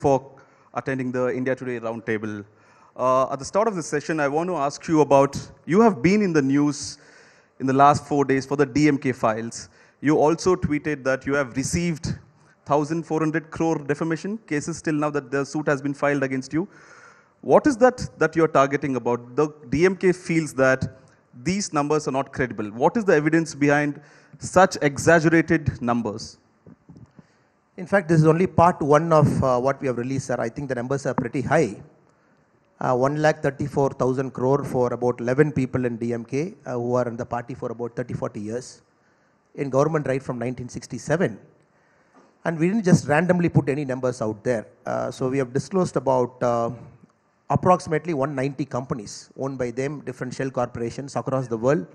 for attending the India Today Roundtable. At the start of this session, I want to ask you about, you have been in the news in the last 4 days for the DMK files. You also tweeted that you have received 1,400 crore defamation cases till now that the suit has been filed against you. What is that you're targeting about? The DMK feels that these numbers are not credible. What is the evidence behind such exaggerated numbers? In fact, this is only part one of what we have released, sir. I think the numbers are pretty high. 1,34,000 crore for about 11 people in DMK who are in the party for about 30-40 years. In government right from 1967. And we didn't just randomly put any numbers out there. So we have disclosed about approximately 190 companies owned by them, different shell corporations across the world,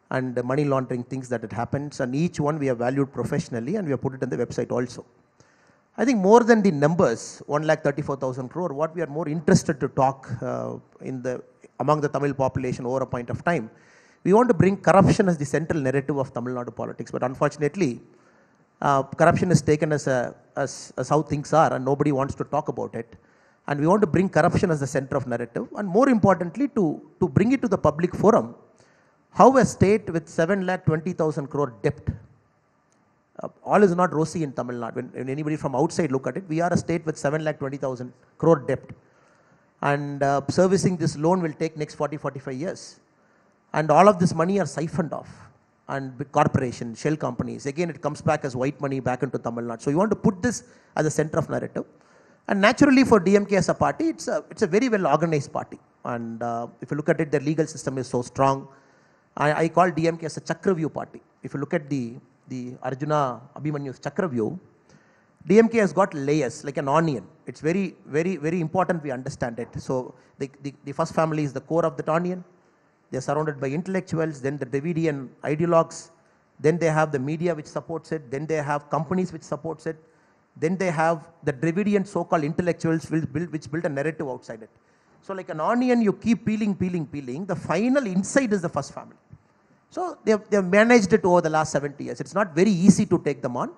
and the money laundering things that it happens. And each one we have valued professionally and we have put it on the website also. I think more than the numbers, 1,34,000 crore, what we are more interested to talk among the Tamil population over a point of time, we want to bring corruption as the central narrative of Tamil Nadu politics. But unfortunately, corruption is taken as how things are and nobody wants to talk about it. And we want to bring corruption as the center of narrative, and more importantly to bring it to the public forum, how a state with 7,20,000 crore debt, all is not rosy in Tamil Nadu. When anybody from outside look at it, we are a state with 7,20,000 crore debt. And servicing this loan will take next 40-45 years. And all of this money are siphoned off. And big corporations, shell companies, again it comes back as white money back into Tamil Nadu. So you want to put this as the center of narrative. And naturally for DMK as a party, it's a very well organized party. And if you look at it, their legal system is so strong. I call DMK as a Chakravyu party. If you look at the Arjuna Abhimanyu's Chakravyu, DMK has got layers like an onion. It's very, very, very important we understand it. So the first family is the core of that onion. They're surrounded by intellectuals, then the Dravidian ideologues, then they have the media which supports it, then they have companies which supports it, then they have the Dravidian so-called intellectuals which build a narrative outside it. So like an onion, you keep peeling, the final inside is the first family. So they have managed it over the last 70 years. It's not very easy to take them on,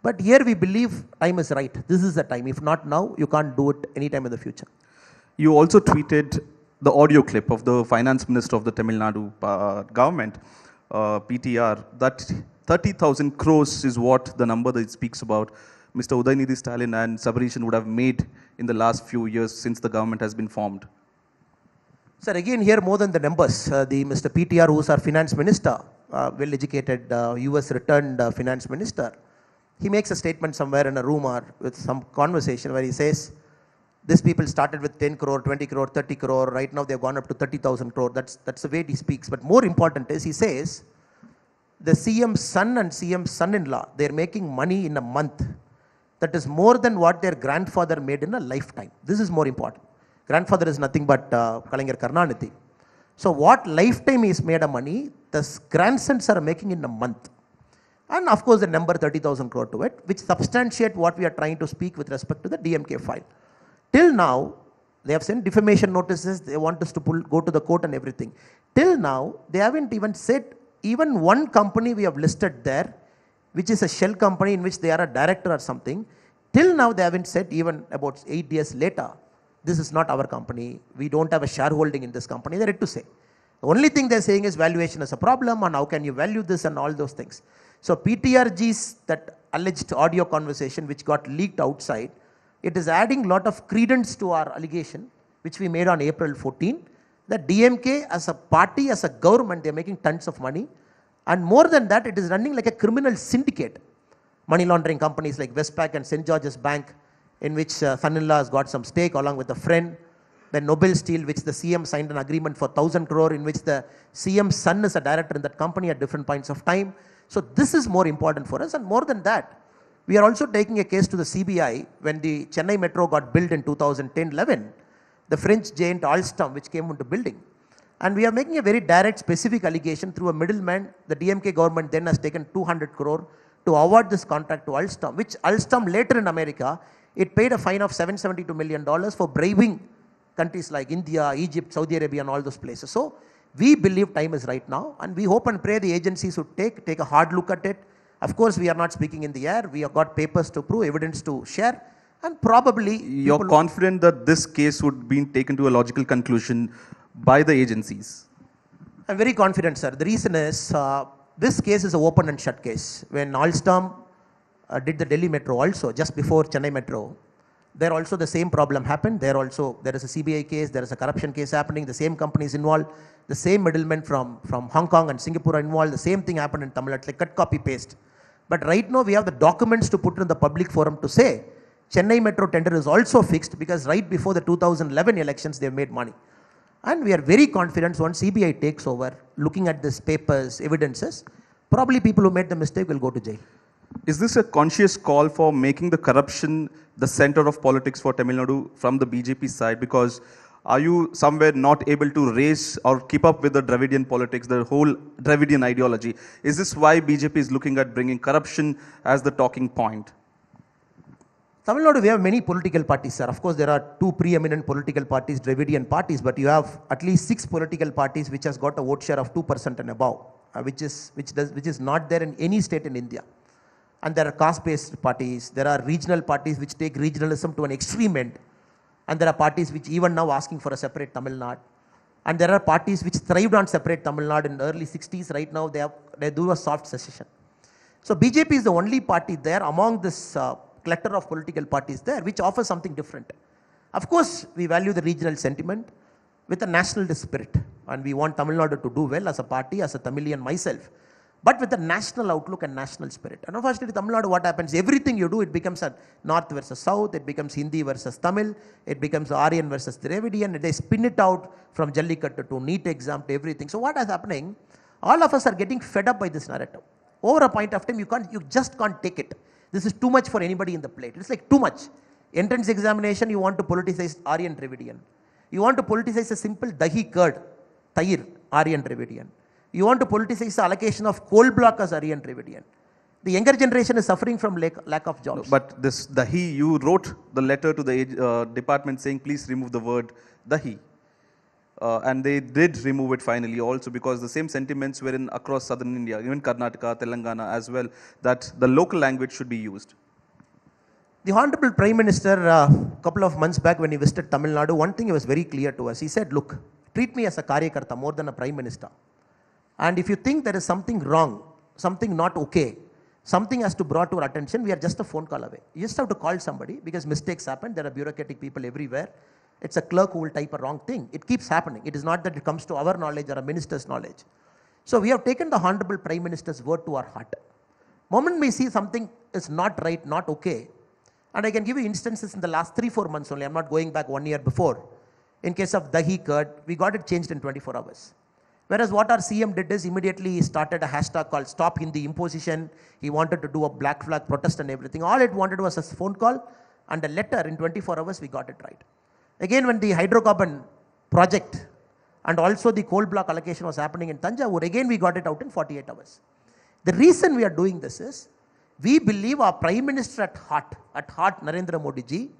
but here we believe time is right. This is the time. If not now, you can't do it anytime in the future. You also tweeted the audio clip of the finance minister of the Tamil Nadu government, PTR, that 30,000 crores is what the number that it speaks about Mr. Udayanidhi Stalin and Sabarishan would have made in the last few years since the government has been formed. Sir, again here more than the numbers, the Mr. PTR, who is our finance minister, well-educated US returned finance minister, he makes a statement somewhere in a room or with some conversation where he says, these people started with 10 crore, 20 crore, 30 crore, right now they've gone up to 30,000 crore. That's the way he speaks. But more important is, he says, the CM's son and CM's son-in-law, they're making money in a month that is more than what their grandfather made in a lifetime. This is more important. Grandfather is nothing but Kalaignar Karunanidhi. So what lifetime is made of money, the grandsons are making in a month. And of course the number 30,000 crore to it, which substantiate what we are trying to speak with respect to the DMK file. Till now, they have sent defamation notices, they want us to go to the court and everything. Till now, they haven't even said, even one company we have listed there, which is a shell company in which they are a director or something. Till now, they haven't said, even about 8 years later, this is not our company, we don't have a shareholding in this company, they're yet to say. The only thing they're saying is valuation is a problem and how can you value this and all those things. So PTRG's, that alleged audio conversation which got leaked outside, it is adding a lot of credence to our allegation, which we made on April 14, that DMK as a party, as a government, they're making tons of money. And more than that, it is running like a criminal syndicate. Money laundering companies like Westpac and St. George's Bank, in which son-in-law has got some stake along with a friend. Then Nobel Steel, which the CM signed an agreement for 1,000 crore, in which the CM's son is a director in that company at different points of time. So this is more important for us. And more than that, we are also taking a case to the CBI when the Chennai Metro got built in 2010-11, the French giant Alstom, which came into building. And we are making a very direct, specific allegation through a middleman. The DMK government then has taken 200 crore to award this contract to Alstom, which Alstom later in America, it paid a fine of $772 million for bribing countries like India, Egypt, Saudi Arabia and all those places. So we believe time is right now, and we hope and pray the agencies would take a hard look at it. Of course, we are not speaking in the air. We have got papers to prove, evidence to share, And probably You're confident that this case would be taken to a logical conclusion by the agencies? I'm very confident, sir. The reason is this case is an open and shut case. When Alstom did the Delhi Metro also, just before Chennai Metro, there also the same problem happened. There is a CBI case, there is a corruption case happening, the same companies involved, the same middlemen from Hong Kong and Singapore are involved, the same thing happened in Tamil Nadu. It's like cut, copy, paste. But right now we have the documents to put in the public forum to say Chennai Metro tender is also fixed because right before the 2011 elections they made money. And we are very confident once CBI takes over, looking at these papers, evidences, probably people who made the mistake will go to jail. Is this a conscious call for making the corruption the center of politics for Tamil Nadu from the BJP side? Because are you somewhere not able to raise or keep up with the Dravidian politics, the whole Dravidian ideology? Is this why BJP is looking at bringing corruption as the talking point? Tamil Nadu, we have many political parties, sir. Of course, there are two preeminent political parties, Dravidian parties, but you have at least 6 political parties which has got a vote share of 2% and above, which is not there in any state in India. And there are caste-based parties, there are regional parties which take regionalism to an extreme end, and there are parties which even now asking for a separate Tamil Nadu, and there are parties which thrived on separate Tamil Nadu in the early 60s. Right now they do a soft secession. So BJP is the only party there among this clutter of political parties there which offers something different. Of course, we value the regional sentiment with a nationalist spirit, and we want Tamil Nadu to do well as a party, as a Tamilian myself, but with a national outlook and national spirit. And unfortunately, Tamil Nadu, what happens? Everything you do, it becomes a North versus South, it becomes Hindi versus Tamil, it becomes Aryan versus Dravidian, and they spin it out from Jallikattu to NEET exam to everything. So what is happening? All of us are getting fed up by this narrative. Over a point of time, you just can't take it. This is too much for anybody in the plate. It's like too much. Entrance examination, you want to politicize Aryan Dravidian. You want to politicize a simple dahi curd, Tayir, Aryan Dravidian. You want to politicize the allocation of coal block as Aryan Dravidian. The younger generation is suffering from lack of jobs. But this dahi, you wrote the letter to the department saying, please remove the word dahi. And they did remove it finally also because the same sentiments were in across southern India, even Karnataka, Telangana as well, that the local language should be used. The Honorable Prime Minister, a couple of months back when he visited Tamil Nadu, one thing was very clear to us. He said, look, treat me as a Karyakarta more than a Prime Minister. And if you think there is something wrong, something not okay, something has to be brought to our attention, we are just a phone call away. You just have to call somebody because mistakes happen. There are bureaucratic people everywhere. It's a clerk who will type a wrong thing. It keeps happening. It is not that it comes to our knowledge or a minister's knowledge. So we have taken the Honorable Prime Minister's word to our heart. Moment we see something is not right, not okay, and I can give you instances in the last 3-4 months only. I'm not going back 1 year before. In case of dahi curd, we got it changed in 24 hours. Whereas what our CM did is immediately he started a hashtag called Stop Hindi Imposition. He wanted to do a black flag protest and everything. All it wanted was a phone call and a letter. In 24 hours, we got it right. Again, when the hydrocarbon project and also the coal block allocation was happening in Tanjavur, again we got it out in 48 hours. The reason we are doing this is, we believe our Prime Minister at heart, Narendra Modi ji,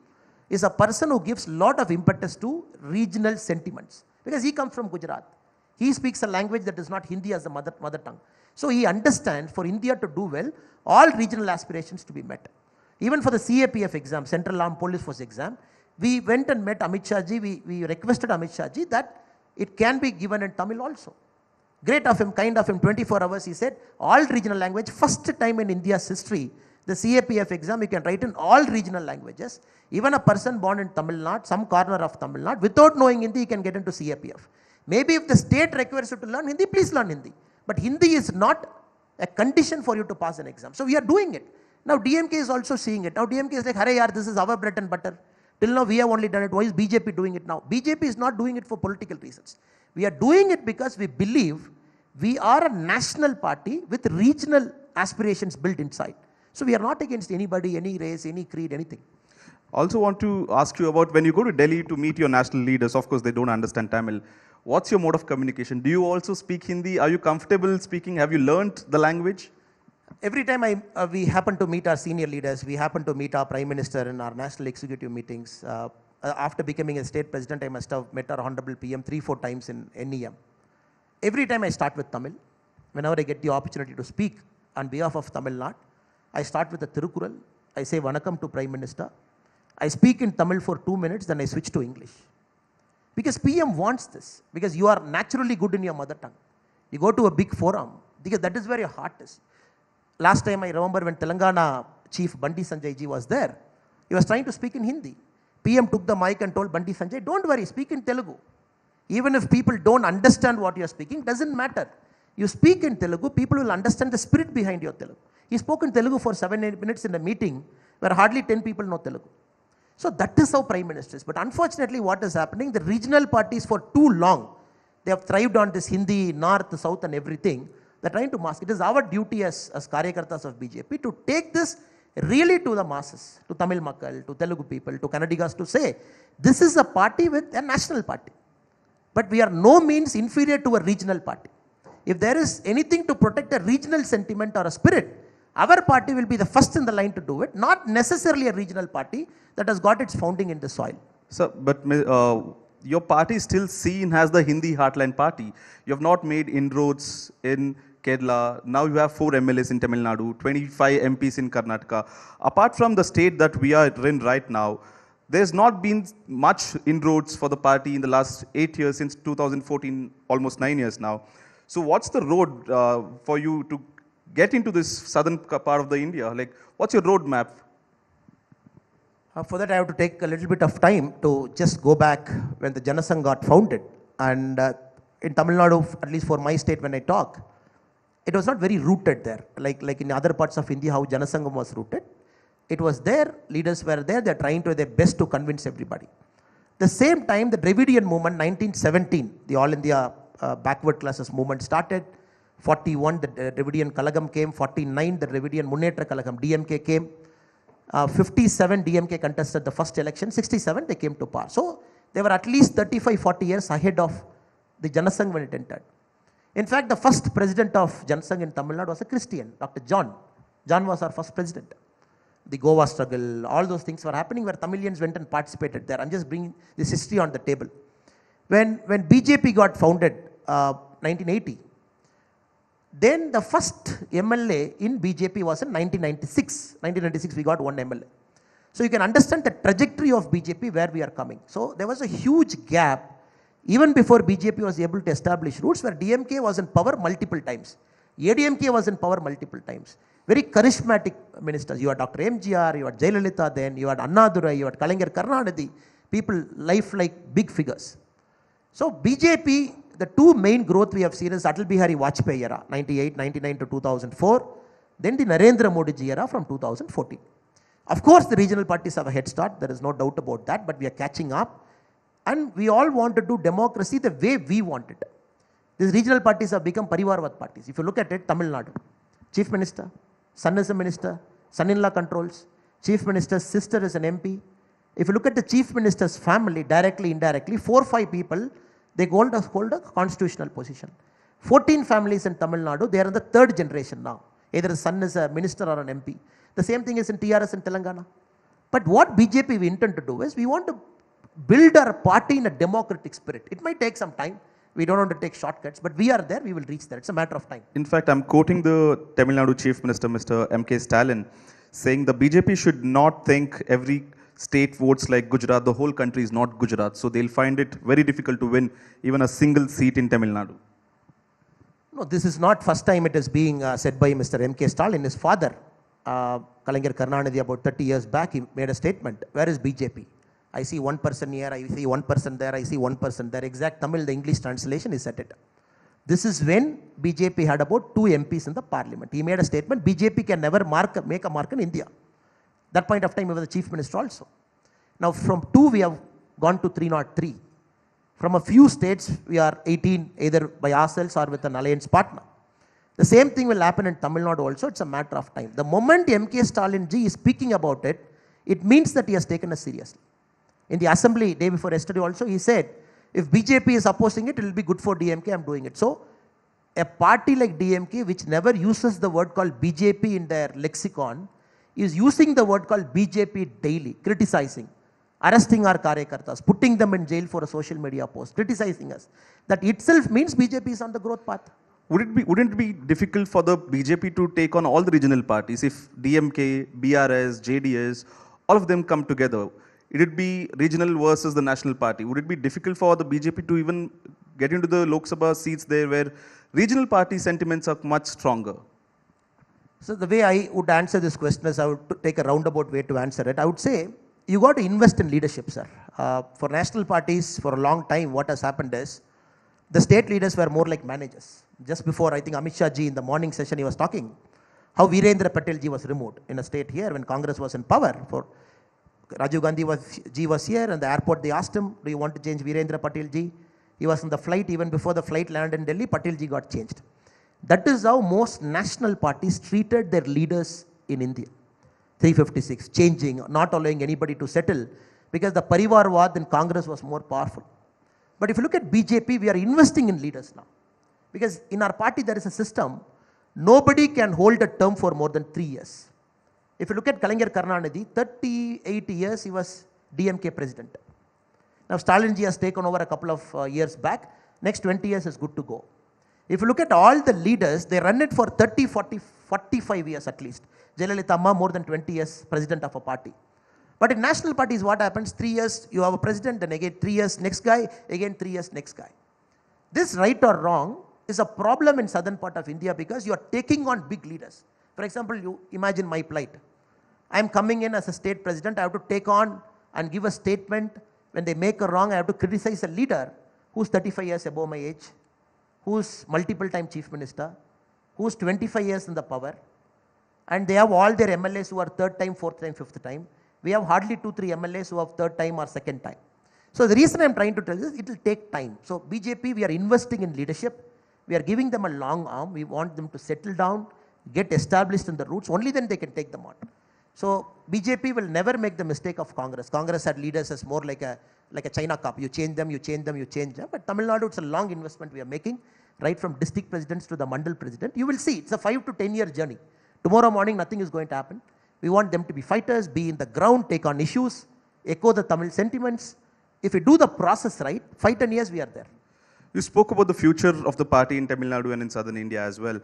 is a person who gives lot of impetus to regional sentiments. Because he comes from Gujarat. He speaks a language that is not Hindi as a mother tongue. So he understands for India to do well, all regional aspirations to be met. Even for the CAPF exam, Central Armed Police Force exam, we went and met Amit Shah ji, we requested Amit Shah ji that it can be given in Tamil also. Great of him, kind of him, 24 hours, he said, all regional language, first time in India's history, the CAPF exam, you can write in all regional languages. Even a person born in Tamil Nadu, some corner of Tamil Nadu, without knowing Hindi, he can get into CAPF. Maybe if the state requires you to learn Hindi, please learn Hindi. But Hindi is not a condition for you to pass an exam. So we are doing it. Now DMK is also seeing it. Now DMK is like, hurry yaar, this is our bread and butter. Till now we have only done it. Why is BJP doing it now? BJP is not doing it for political reasons. We are doing it because we believe we are a national party with regional aspirations built inside. So we are not against anybody, any race, any creed, anything. Also want to ask you about when you go to Delhi to meet your national leaders, of course they don't understand Tamil. What's your mode of communication? Do you also speak Hindi? Are you comfortable speaking? Have you learnt the language? Every time we happen to meet our senior leaders, we happen to meet our Prime Minister in our national executive meetings. After becoming a state president, I must have met our Honorable PM 3-4 times in NEM. Every time I start with Tamil, whenever I get the opportunity to speak on behalf of Tamil Nadu, I start with the Tirukural. I say Vanakkam to Prime Minister. I speak in Tamil for 2 minutes, then I switch to English. Because PM wants this, because you are naturally good in your mother tongue. You go to a big forum, because that is where your heart is. Last time I remember when Telangana Chief Bandi Sanjay ji was there, he was trying to speak in Hindi. PM took the mic and told Bandi Sanjay, don't worry, speak in Telugu. Even if people don't understand what you are speaking, doesn't matter. You speak in Telugu, people will understand the spirit behind your Telugu. He spoke in Telugu for 7-8 minutes in a meeting where hardly 10 people know Telugu. So that is how Prime Minister is. But unfortunately what is happening, the regional parties for too long, they have thrived on this Hindi, North, South and everything. They're trying to mask. It is our duty as Karyakartas of BJP to take this really to the masses, to Tamil Makkal, to Telugu people, to Kannadigas to say, this is a party with a national party. But we are no means inferior to a regional party. If there is anything to protect a regional sentiment or a spirit, our party will be the first in the line to do it, not necessarily a regional party that has got its founding in the soil. Sir, but your party is still seen as the Hindi heartland party. You have not made inroads in Kerala. Now you have 4 MLAs in Tamil Nadu, 25 MPs in Karnataka. Apart from the state that we are in right now, there's not been much inroads for the party in the last 8 years, since 2014, almost 9 years now. So what's the road for you to get into this southern part of the India? Like, what's your roadmap? For that I have to take a little bit of time to just go back when the Janasangh got founded. And in Tamil Nadu, at least for my state when I talk, it was not very rooted there. Like in other parts of India, how Janasangh was rooted. It was there, leaders were there, they're trying to their best to convince everybody. The same time, the Dravidian movement, 1917, the All India backward classes movement started. 41, the Dravidian Kalagam came. 49, the Dravidian Munnetra Kalagam, DMK came. 57, DMK contested the first election. 67, they came to power. So they were at least 35, 40 years ahead of the Janasangh when it entered. In fact, the first president of Janasangh in Tamil Nadu was a Christian, Dr. John. John was our first president. The Goa struggle, all those things were happening where Tamilians went and participated there. I'm just bringing this history on the table. When BJP got founded, 1980, then the first MLA in BJP was in 1996. 1996 we got 1 MLA. So you can understand the trajectory of BJP where we are coming. So there was a huge gap even before BJP was able to establish roots, where DMK was in power multiple times. ADMK was in power multiple times. Very charismatic ministers. You had Dr. MGR, you had Jayalalitha then, you had Annadurai, you had Kalaignar Karunanidhi. People, life-like big figures. So BJP, the two main growth we have seen is Atal Bihari Vajpayee era, 98, 99 to 2004. Then the Narendra Modi ji era from 2014. Of course, the regional parties have a head start. There is no doubt about that. But we are catching up. And we all want to do democracy the way we want it. These regional parties have become Parivarvat parties. If you look at it, Tamil Nadu, Chief Minister, son is a minister, son-in-law controls, Chief Minister's sister is an MP. If you look at the Chief Minister's family, directly, indirectly, 4 or 5 people, they hold a constitutional position. 14 families in Tamil Nadu, they are in the 3rd generation now. Either the son is a minister or an MP. The same thing is in TRS in Telangana. But what BJP we intend to do is, we want to build our party in a democratic spirit. It might take some time. We don't want to take shortcuts, but we are there, we will reach there. It's a matter of time. In fact, I'm quoting the Tamil Nadu Chief Minister, Mr. M.K. Stalin, saying the BJP should not think every state votes like Gujarat, the whole country is not Gujarat. So they'll find it very difficult to win even a single seat in Tamil Nadu. No, this is not first time it is being said by Mr. M.K. Stalin. His father, Kalaignar Karunanidhi, about 30 years back, he made a statement. Where is BJP? I see one person here, I see one person there, I see one person there. Exact Tamil, the English translation, he said it. This is when BJP had about 2 MPs in the parliament. He made a statement, BJP can never make a mark in India. That point of time, he was the chief minister also. Now from 2, we have gone to 303. From a few states, we are 18, either by ourselves or with an alliance partner. The same thing will happen in Tamil Nadu also. It's a matter of time. The moment M.K. Stalin ji is speaking about it, it means that he has taken us seriously. In the assembly, day before yesterday also, he said, if BJP is opposing it, it will be good for DMK, I'm doing it. So, a party like DMK, which never uses the word called BJP in their lexicon, is using the word called BJP daily, criticizing, arresting our Karyakartas, putting them in jail for a social media post, criticizing us. That itself means BJP is on the growth path. Wouldn't it be difficult for the BJP to take on all the regional parties if DMK, BRS, JDS, all of them come together? it'd be regional versus the national party. Would it be difficult for the BJP to even get into the Lok Sabha seats there where regional party sentiments are much stronger? So the way I would answer this question is I would take a roundabout way to answer it. I would say you got to invest in leadership, sir. For national parties, for a long time, what has happened is the state leaders were more like managers. Just before, I think Amit Shah ji in the morning session, he was talking how Virendra Patel ji was removed in a state here when Congress was in power. For Rajiv Gandhi was here, and the airport they asked him, do you want to change Virendra Patel ji? He was on the flight. Even before the flight landed in Delhi, Patel ji got changed. That is how most national parties treated their leaders in India. 356, changing, not allowing anybody to settle, because the Parivarwad in Congress was more powerful. But if you look at BJP, we are investing in leaders now. Because in our party, there is a system, nobody can hold a term for more than 3 years. If you look at Kalaignar Karunanidhi, 38 years he was DMK president. Now Stalin ji has taken over a couple of years back. Next 20 years is good to go. If you look at all the leaders, they run it for 30, 40, 45 years at least. Jayalalitha Amma more than 20 years president of a party. But in national parties, what happens? 3 years, you have a president, then again 3 years, next guy, again 3 years, next guy. This, right or wrong, is a problem in southern part of India because you are taking on big leaders. For example, you imagine my plight. I am coming in as a state president, I have to take on and give a statement. When they make a wrong, I have to criticize a leader who's 35 years above my age, who's multiple time chief minister, who's 25 years in the power, and they have all their MLAs who are third time, fourth time, fifth time. We have hardly 2-3 MLAs who have third time or second time. So the reason I'm trying to tell you is it will take time. So BJP, we are investing in leadership. We are giving them a long arm. We want them to settle down, get established in the roots. Only then they can take them on. So BJP will never make the mistake of Congress. Congress had leaders as more like a China cup. You change them, you change them, you change them. But Tamil Nadu, it's a long investment we are making, right from district presidents to the Mandal president. You will see, it's a 5 to 10 year journey. Tomorrow morning, nothing is going to happen. We want them to be fighters, be in the ground, take on issues, echo the Tamil sentiments. If we do the process right, 5-10 years we are there. You spoke about the future of the party in Tamil Nadu and in southern India as well.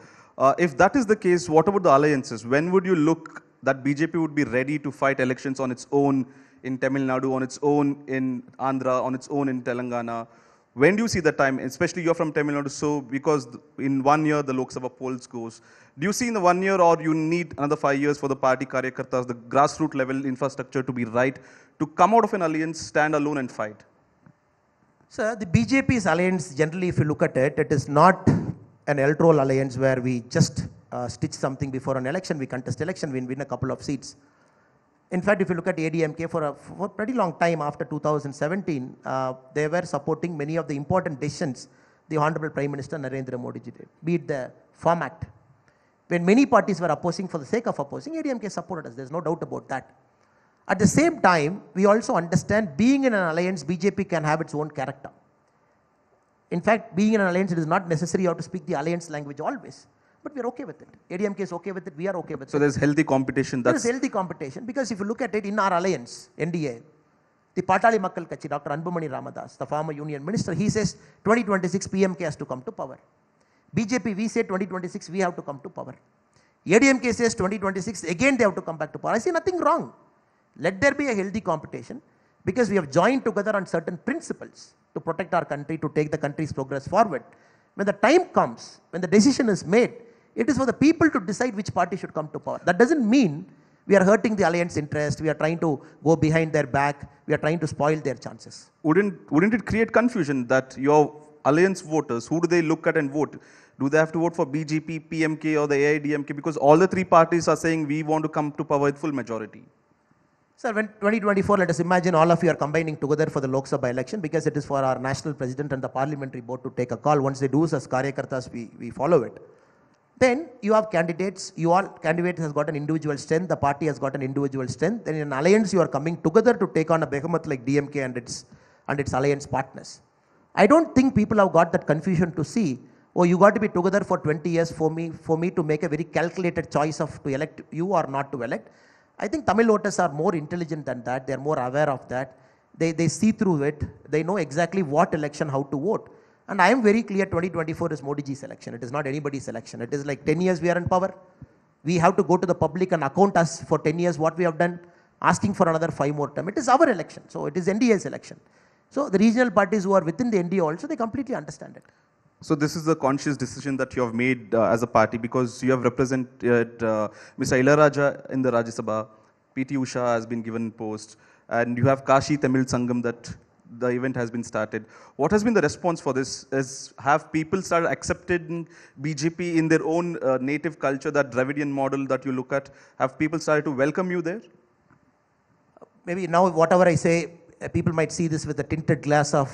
If that is the case, what about the alliances? When would you look that BJP would be ready to fight elections on its own in Tamil Nadu, on its own in Andhra, on its own in Telangana? When do you see the time, especially you're from Tamil Nadu, so because in 1 year the Lok Sabha polls goes, do you see in the 1 year or you need another 5 years for the party karyakartas, the grassroots level infrastructure to be right, to come out of an alliance, stand alone and fight? Sir, the BJP's alliance, generally if you look at it, it is not an electoral alliance where we just stitch something before an election, we contest election, we win a couple of seats. In fact, if you look at ADMK for a pretty long time after 2017, they were supporting many of the important decisions the Honorable Prime Minister Narendra Modi ji did, be it the Farm Act. When many parties were opposing for the sake of opposing, ADMK supported us, there's no doubt about that. At the same time, we also understand being in an alliance, BJP can have its own character. In fact, being in an alliance, it is not necessary you have to speak the alliance language always. But we are okay with it. ADMK is okay with it, we are okay with it. So there's healthy competition. There is healthy competition because if you look at it in our alliance, NDA, the Patali Makkal Kachi, Dr. Anbumani Ramadas, the former union minister, he says 2026 PMK has to come to power. BJP, we say 2026 we have to come to power. ADMK says 2026 again they have to come back to power. I see nothing wrong. Let there be a healthy competition because we have joined together on certain principles to protect our country, to take the country's progress forward. When the time comes, when the decision is made, it is for the people to decide which party should come to power. That doesn't mean we are hurting the alliance interest, we are trying to go behind their back, we are trying to spoil their chances. Wouldn't it create confusion that your alliance voters, who do they look at and vote? Do they have to vote for BJP, PMK or the AIDMK? Because all the three parties are saying we want to come to power with full majority. Sir, when 2024, let us imagine all of you are combining together for the Lok Sabha election because it is for our national president and the parliamentary board to take a call. Once they do, as Karyakartas, we follow it. Then you have candidates, candidate has got an individual strength, the party has got an individual strength. Then in an alliance, you are coming together to take on a behemoth like DMK and its alliance partners. I don't think people have got that confusion to see, oh, you got to be together for 20 years for me to make a very calculated choice of to elect you or not to elect. I think Tamil voters are more intelligent than that. They are more aware of that. They see through it. They know exactly what election, how to vote. And I am very clear 2024 is Modi ji's election. It is not anybody's election. It is like 10 years we are in power. We have to go to the public and account us for 10 years what we have done. asking for another 5 more term. It is our election. So it is NDA's election. So the regional parties who are within the NDA also, they completely understand it. So this is a conscious decision that you have made as a party because you have represented Mr. Ilaraja in the Rajya Sabha, PT Usha has been given post, and you have Kashi Tamil Sangam that the event has been started. What has been the response for this? Have people started accepting BJP in their own native culture, that Dravidian model that you look at? Have people started to welcome you there? Maybe now whatever I say, people might see this with a tinted glass of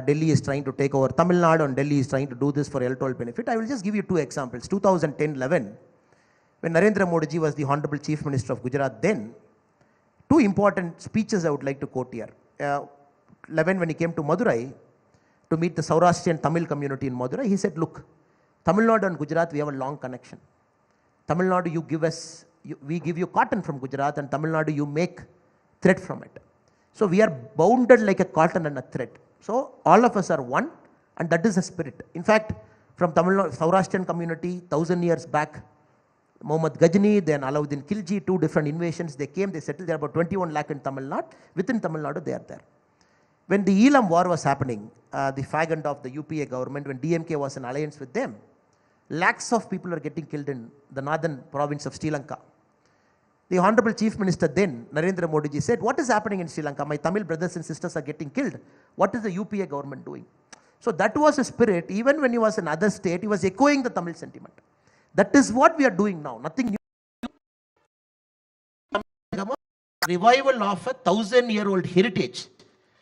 Delhi is trying to take over Tamil Nadu and Delhi is trying to do this for electoral benefit. I will just give you 2 examples. 2010-11, when Narendra Modi was the Honorable Chief Minister of Gujarat then, 2 important speeches I would like to quote here. 11, when he came to Madurai to meet the Saurashtrian Tamil community in Madurai, he said, look, Tamil Nadu and Gujarat, we have a long connection. Tamil Nadu, we give you cotton from Gujarat, and Tamil Nadu, you make thread from it. So we are bounded like a cotton and a thread. So all of us are one, and that is the spirit. In fact, from Tamil Nadu, Saurashtrian community, 1000 years back, Muhammad Ghazni, then Alauddin Khilji, 2 different invasions, they came, they settled there, about 21 lakh in Tamil Nadu. Within Tamil Nadu, they are there. When the Elam war was happening, the fag end of the UPA government, when DMK was in alliance with them, lakhs of people are getting killed in the northern province of Sri Lanka. The Honorable Chief Minister then, Narendra Modi ji, said, what is happening in Sri Lanka? My Tamil brothers and sisters are getting killed. What is the UPA government doing? So that was a spirit. Even when he was in other state, he was echoing the Tamil sentiment. That is what we are doing now. Nothing new. Revival of a 1000-year-old heritage,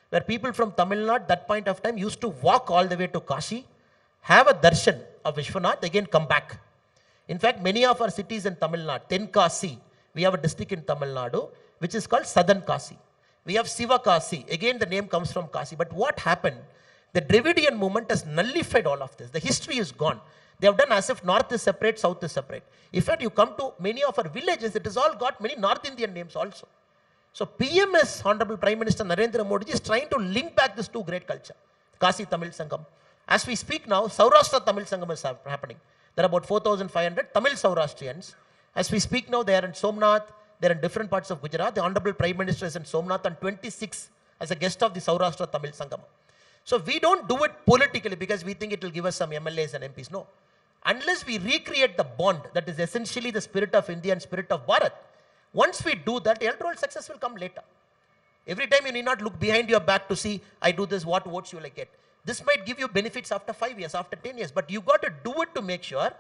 where people from Tamil Nadu, that point of time, used to walk all the way to Kashi, have a darshan of Vishwanath, again come back. In fact, many of our cities in Tamil Nadu, Tenkasi, we have a district in Tamil Nadu, which is called Southern Kasi. We have Sivakasi, again the name comes from Kasi. But what happened? The Dravidian movement has nullified all of this. The history is gone. They have done as if north is separate, south is separate. In fact, you come to many of our villages, it has all got many North Indian names also. So PMS, Honorable Prime Minister Narendra Modi is trying to link back this 2 great culture, Kasi Tamil Sangam. As we speak now, Saurashtra Tamil Sangam is happening. There are about 4,500 Tamil Saurashtrians. As we speak now, they are in Somnath, they are in different parts of Gujarat. The Honorable Prime Minister is in Somnath on 26 as a guest of the Saurashtra Tamil Sangam. So we don't do it politically because we think it will give us some MLAs and MPs. No. Unless we recreate the bond that is essentially the spirit of India and spirit of Bharat, once we do that, electoral success will come later. Every time you need not look behind your back to see, I do this, what votes you will get. This might give you benefits after 5 years, after 10 years, but you got to do it to make sure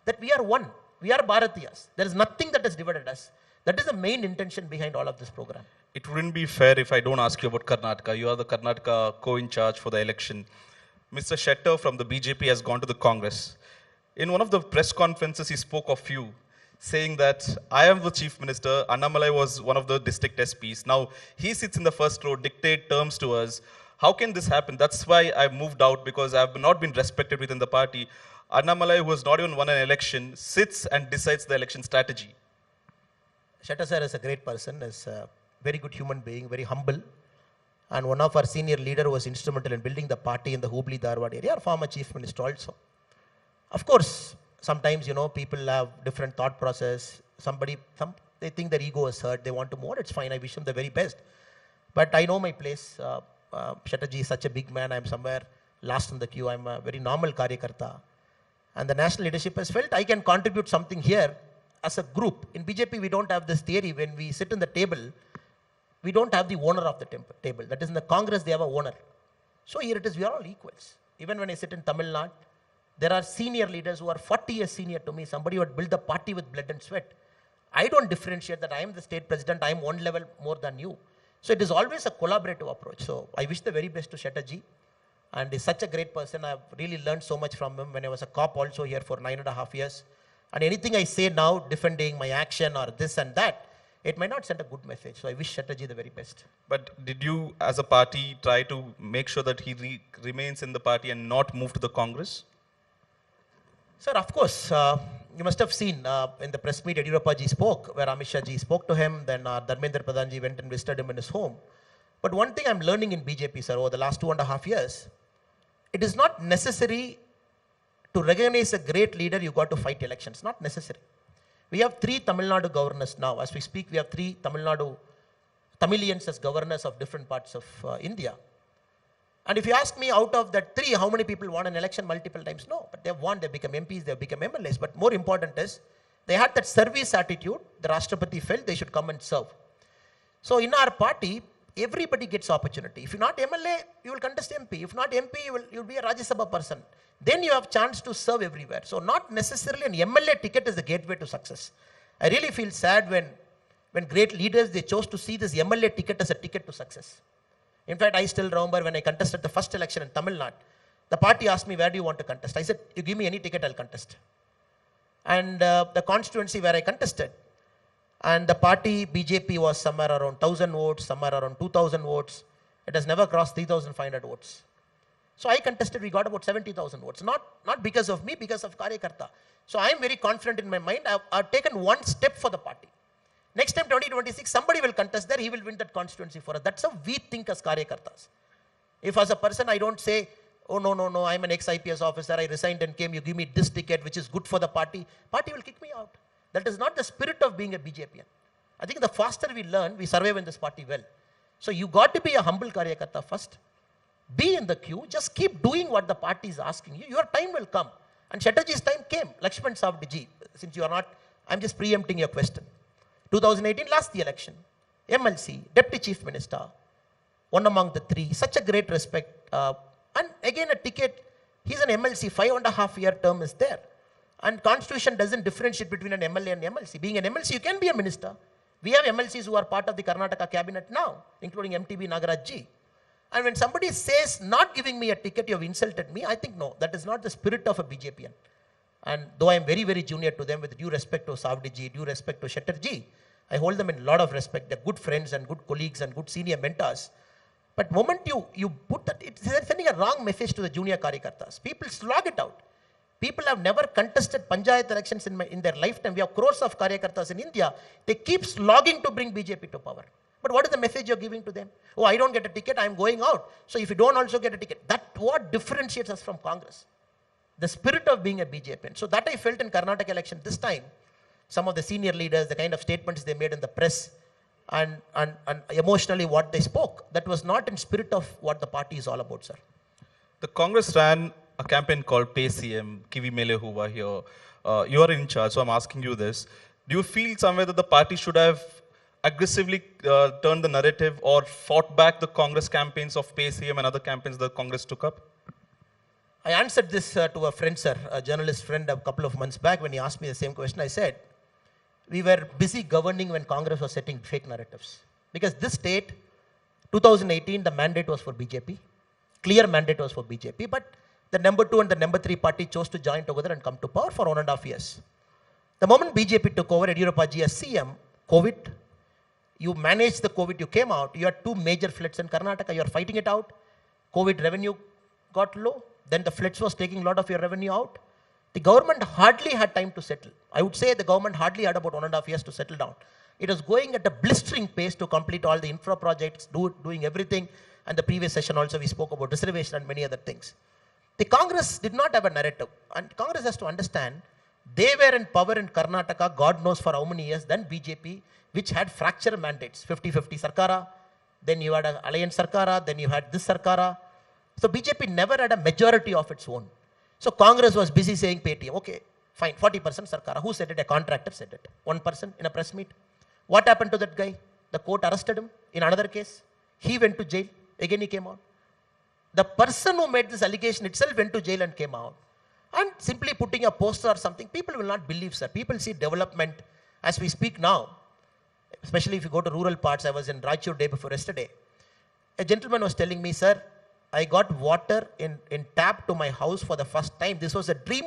that we are one. We are Bharatiyas. There is nothing that has divided us. That is the main intention behind all of this program. It wouldn't be fair if I don't ask you about Karnataka. You are the Karnataka co-in charge for the election. Mr. Shettar from the BJP has gone to the Congress. In one of the press conferences, he spoke of you, saying that I am the chief minister, Annamalai was one of the district SPs. Now, he sits in the first row, dictate terms to us. How can this happen? That's why I moved out, because I have not been respected within the party. Annamalai, who has not even won an election, sits and decides the election strategy. Shettar sir is a great person, is a very good human being, very humble. And one of our senior leader was instrumental in building the party in the Hubli Dharwad area, our former chief minister also. Of course, sometimes, people have different thought process. They think their ego is hurt, they want to move on. It's fine, I wish them the very best. But I know my place. Shettarji is such a big man, I'm somewhere last in the queue. I'm a very normal Karyakarta. And the national leadership has felt I can contribute something here as a group. In BJP, we don't have this theory. When we sit in the table, we don't have the owner of the table. That is, in the Congress, they have a owner. So here it is, we are all equals. Even when I sit in Tamil Nadu, there are senior leaders who are 40 years senior to me, somebody who had built the party with blood and sweat. I don't differentiate that I am the state president, I am one level more than you. So it is always a collaborative approach. So I wish the very best to Shettarji. And he's such a great person. I've really learned so much from him when I was a cop also here for 9.5 years. And anything I say now, defending my action or this and that, it might not send a good message. So I wish Shettarji the very best. But did you, as a party, try to make sure that he remains in the party and not move to the Congress? Sir, of course, you must have seen in the press meet, Yediyurappa ji spoke, where Amit Shah ji spoke to him, then Dharmendra Pradhan ji went and visited him in his home. But one thing I'm learning in BJP, sir, over the last 2.5 years, it is not necessary to recognize a great leader, you got to fight elections. Not necessary. We have 3 Tamil Nadu governors now. As we speak, we have 3 Tamil Nadu Tamilians as governors of different parts of India. And if you ask me, out of that 3, how many people won an election multiple times? No, but they've won, they've become MPs, they've become MLAs. But more important is, they had that service attitude. The Rashtrapati felt they should come and serve. So in our party, everybody gets opportunity. If you're not MLA, you will contest MP. If not MP, you'll be a Rajya Sabha person. Then you have chance to serve everywhere. So not necessarily an MLA ticket is the gateway to success. I really feel sad when great leaders, they chose to see this MLA ticket as a ticket to success. In fact, I still remember when I contested the first election in Tamil Nadu, the party asked me, where do you want to contest? I said, you give me any ticket, I'll contest. And the constituency where I contested, and the party BJP was somewhere around 1,000 votes, somewhere around 2,000 votes. It has never crossed 3,500 votes. So I contested, we got about 70,000 votes. Not because of me, because of Karyakarta. So I am very confident in my mind. I've taken one step for the party. Next time, 2026, somebody will contest there, he will win that constituency for us. That's how we think as Karyakartas. If as a person I don't say, oh no, I'm an ex-IPS officer, I resigned and came, you give me this ticket which is good for the party will kick me out. That is not the spirit of being a BJPian. I think the faster we learn, we survive in this party well. So you got to be a humble Karyakarta first. Be in the queue, just keep doing what the party is asking you. Your time will come. And Chatterjee's time came. Lakshman Savdiji, since you are not, I'm just preempting your question. 2018, lost the election. MLC, Deputy Chief Minister, one among the 3, such a great respect. And again a ticket, he's an MLC, 5.5-year term is there. And Constitution doesn't differentiate between an MLA and MLC. Being an MLC, you can be a minister. We have MLCs who are part of the Karnataka cabinet now, including MTB Nagaraj. And when somebody says, not giving me a ticket, you have insulted me, I think no, that is not the spirit of a BJPian. And though I am very, very junior to them, with due respect to Savdiji, due respect to Chatterjee, I hold them in a lot of respect. They're good friends and good colleagues and good senior mentors. But moment you put that, it's sending a wrong message to the junior Karyakartas. People slog it out. People have never contested Panchayat elections in their lifetime. We have crores of Karyakartas in India. They keep slogging to bring BJP to power. But what is the message you're giving to them? Oh, I don't get a ticket, I'm going out. So if you don't also get a ticket, that what differentiates us from Congress? The spirit of being a BJP. So that I felt in Karnataka election this time. Some of the senior leaders, the kind of statements they made in the press, and emotionally what they spoke, that was not in spirit of what the party is all about, sir. The Congress ran a campaign called Pay CM, Kivi Mele Huwa here. You are in charge, so I'm asking you this. Do you feel somewhere that the party should have aggressively turned the narrative or fought back the Congress campaigns of Pay CM and other campaigns that Congress took up? I answered this to a friend, sir, a journalist friend, a couple of months back when he asked me the same question. I said, we were busy governing when Congress was setting fake narratives. Because this state, 2018, the mandate was for BJP. Clear mandate was for BJP. But the number 2 and the number 3 party chose to join together and come to power for 1.5 years. The moment BJP took over, Yediyurappa as CM, COVID, you managed the COVID, you came out, you had 2 major floods in Karnataka, you are fighting it out. COVID revenue got low. Then the floods was taking a lot of your revenue out. The government hardly had time to settle. I would say the government hardly had about 1.5 years to settle down. It was going at a blistering pace to complete all the infra projects, doing everything. And the previous session also we spoke about reservation and many other things. The Congress did not have a narrative. And Congress has to understand, they were in power in Karnataka, God knows for how many years, then BJP, which had fracture mandates, 50-50 Sarkara, then you had an alliance Sarkara, then you had this Sarkara. So BJP never had a majority of its own. So Congress was busy saying Paytm. Okay, fine, 40% Sarkara. Who said it? A contractor said it. One person in a press meet. What happened to that guy? The court arrested him in another case. He went to jail. Again he came out. The person who made this allegation itself went to jail and came out. And simply putting a poster or something, people will not believe, sir. People see development as we speak now. Especially if you go to rural parts. I was in Raichur day before yesterday. A gentleman was telling me, sir, I got water in tap to my house for the first time. This was a dream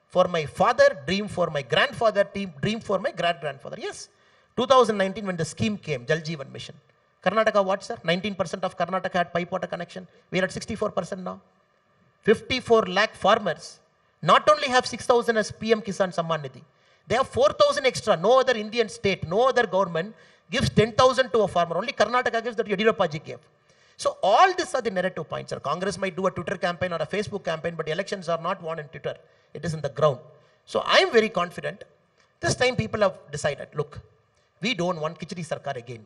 for my father, dream for my grandfather, dream for my great-grandfather. Yes, 2019 when the scheme came, Jal Jeevan Mission. Karnataka what, sir? 19% of Karnataka had pipe water connection. We are at 64% now. 54 lakh farmers not only have 6,000 as PM Kisan Samman Nidhi. They have 4,000 extra. No other Indian state, no other government gives 10,000 to a farmer. Only Karnataka gives that Yediyurappa ji gave. So all these are the narrative points, sir. Congress might do a Twitter campaign or a Facebook campaign, but elections are not won in Twitter. It is in the ground. So I am very confident. This time people have decided, look, we don't want Kichdi Sarkar again.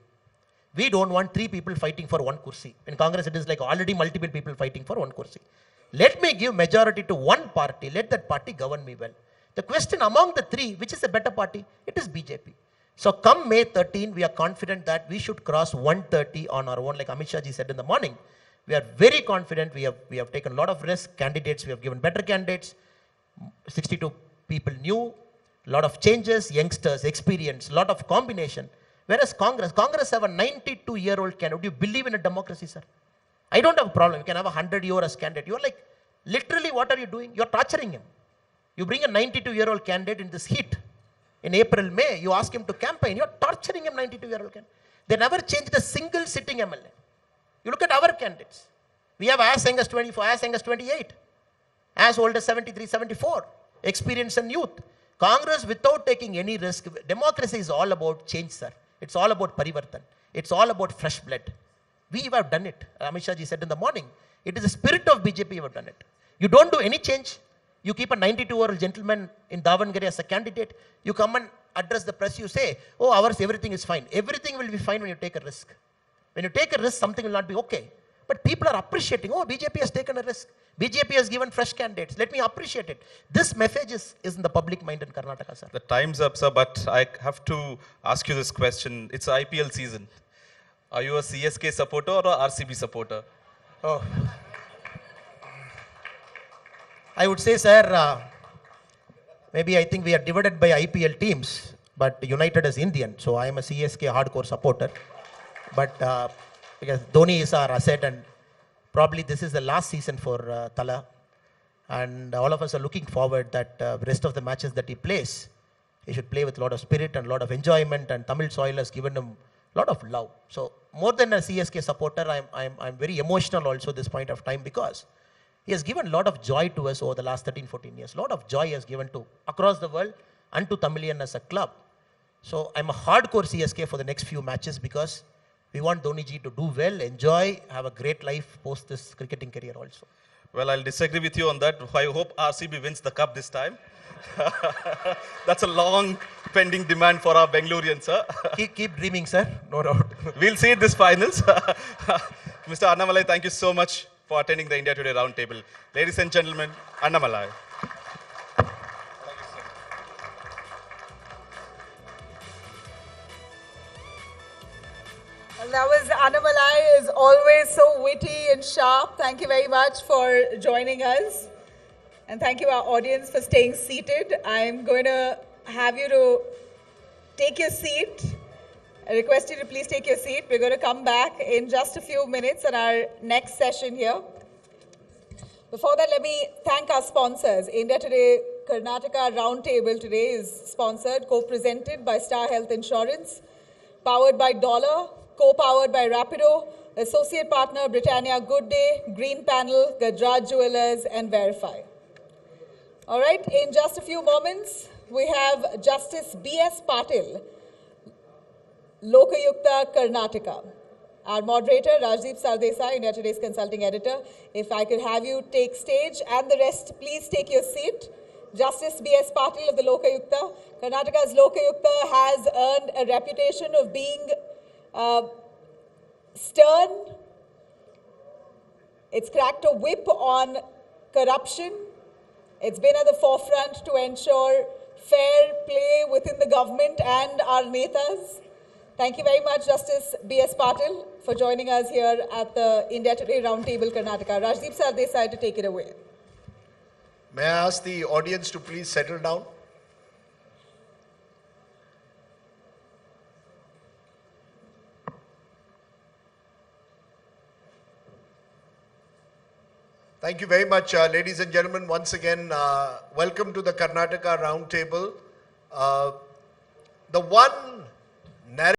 We don't want 3 people fighting for 1 kursi. In Congress, it is like already multiple people fighting for 1 kursi. Let me give majority to one party. Let that party govern me well. The question among the 3, which is a better party? It is BJP. So come May 13, we are confident that we should cross 130 on our own, like Amit Shah ji said in the morning. We are very confident. We have taken a lot of risk. Candidates, we have given better candidates. 62 people new, lot of changes, youngsters, experience, lot of combination. Whereas Congress have a 92-year-old candidate. Do you believe in a democracy, sir? I don't have a problem. You can have a 100-year as candidate. You're like, literally, what are you doing? You're torturing him. You bring a 92-year-old candidate in this heat. In April, May, you ask him to campaign. You're torturing him, 92-year-old candidate. They never changed a single sitting MLA. You look at our candidates. We have as young as 24, as young as 28, as old as 73, 74, experience and youth. Congress, without taking any risk, democracy is all about change, sir. It's all about parivartan. It's all about fresh blood. We have done it. Amit Shah ji said in the morning, it is the spirit of BJP who have done it. You don't do any change. You keep a 92-year-old gentleman in Davangere as a candidate. You come and address the press. You say, oh, ours, everything is fine. Everything will be fine when you take a risk. When you take a risk, something will not be okay. But people are appreciating, oh, BJP has taken a risk. BJP has given fresh candidates. Let me appreciate it. This message is in the public mind in Karnataka, sir. The time's up, sir, but I have to ask you this question. It's IPL season. Are you a CSK supporter or a RCB supporter? Oh. I would say, sir, maybe I think we are divided by IPL teams, but united as Indian. So I am a CSK hardcore supporter. But because Dhoni is our asset, and probably this is the last season for Tala. And all of us are looking forward that rest of the matches that he plays, he should play with a lot of spirit and a lot of enjoyment, and Tamil soil has given him a lot of love. So more than a CSK supporter, I'm very emotional also at this point of time, because he has given a lot of joy to us over the last 13, 14 years. A lot of joy he has given to across the world and to Tamilian as a club. So I'm a hardcore CSK for the next few matches, because we want Dhoni ji to do well, enjoy, have a great life post this cricketing career also. Well, I'll disagree with you on that. I hope RCB wins the cup this time. That's a long pending demand for our Bengaloreans, sir. keep dreaming, sir. No doubt. We'll see this finals. Mr. Annamalai, thank you so much for attending the India Today Roundtable. Ladies and gentlemen, Annamalai. That was Annamalai, is always so witty and sharp. Thank you very much for joining us. And thank you, our audience, for staying seated. I'm going to have you to take your seat. I request you to please take your seat. We're going to come back in just a few minutes on our next session here. Before that, let me thank our sponsors. India Today Karnataka Roundtable today is sponsored, co-presented by Star Health Insurance, powered by Dollar, co-powered by Rapido, associate partner Britannia Good Day, Green Panel, Gajraj Jewelers, and Verify. All right, in just a few moments, we have Justice B.S. Patil, Lokayukta, Karnataka. Our moderator, Rajdeep Sardesai, India Today's consulting editor. If I could have you take stage, and the rest, please take your seat. Justice B.S. Patil of the Lokayukta. Karnataka's Lokayukta has earned a reputation of being stern. It's cracked a whip on corruption. It's been at the forefront to ensure fair play within the government and our netas. Thank you very much, Justice B.S. Patil, for joining us here at the India Today Roundtable, Karnataka. Rajdeep Sardesai to take it away. May I ask the audience to please settle down? Thank you very much, ladies and gentlemen. Once again, welcome to the Karnataka Roundtable. The one narrative